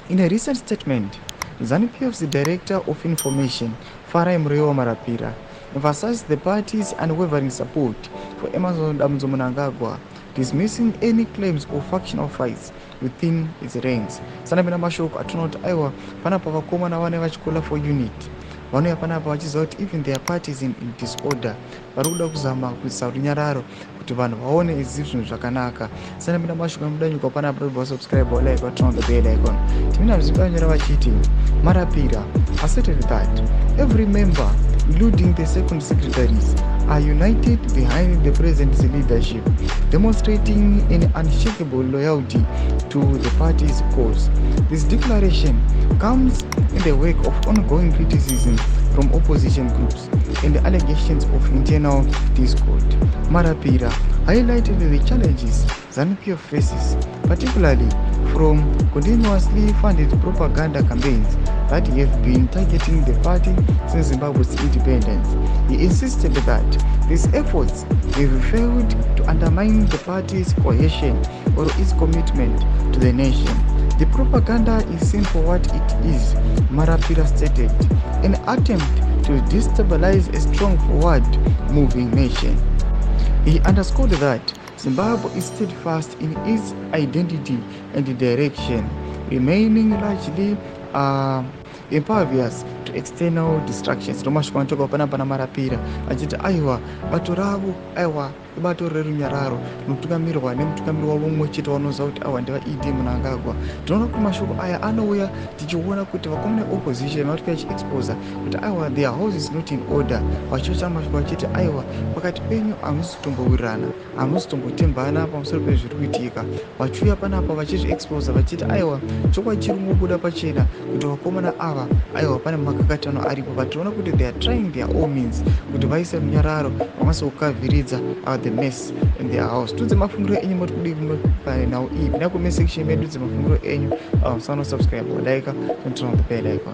In a recent statement, ZANU-PF's Director of Information, Rine Manyanga emphasized the party's unwavering support for muZANU Mnangagwa, dismissing any claims of factional fights within its ranks. Sanapinda mashoko atinoti aiwa panapa vakomana vane vachikola for unity vanouya panapa vachiziva kuti even their parties in disorder vari kuda kuzama kuisa runyararo kuti vanhu vaone izivi zvinhu zvakanaka. Sanapinda mashoko amudanyuka panapa tobva subscribe like turn on the bell icon. Timina zvibanyora vachiti Marapira asserted that every member including the second secretaries are united behind the president's leadership, demonstrating an unshakable loyalty to the party's cause. This declaration comes in the wake of ongoing criticism from opposition groups and allegations of internal discord. Marapira highlighted the challenges ZANU-PF faces, particularly from continuously funded propaganda campaigns that have been targeting the party since Zimbabwe's independence. He insisted that these efforts have failed to undermine the party's cohesion or its commitment to the nation. The propaganda is seen for what it is, Marapira stated, an attempt to destabilize a strong forward-moving nation. He underscored that Zimbabwe is steadfast in its identity and direction, remaining largely impervious to external distractions. Tomashiko anatoka panapa naMarapira achiti aiwa bato ravo aiwa ibato rerunyararo rinotungamirwa nemutungamiri wavo mumwe chete wanoziva kuti aiwa ndeva Mnangagwa. Tinoona kuti mashoko aya anouya tichiona kuti vakomana opposition vari vachiexposa kuti aiwa their house is not in order, vachiita mashoko achiti aiwa pakati penyu hamusi kutombowirirana, hamusi kutombotembana pamusoro pezviri kuitika. Vachiuya panapa vachizviexposa vachiti aiwa chokwadi chiri kungobuda pachena kuti vakomana ava aiwa pane makakatano aripo, but tinoona kuti they are trying their all means kuti vaise runyararo vamase kukavhiridza the mess in their house. Tudze mafungiro enyu moti kudi kunopane nawo iyi pina comment section medu dze mafungiro enyu. Subscribe, like, and turn on the bell icon.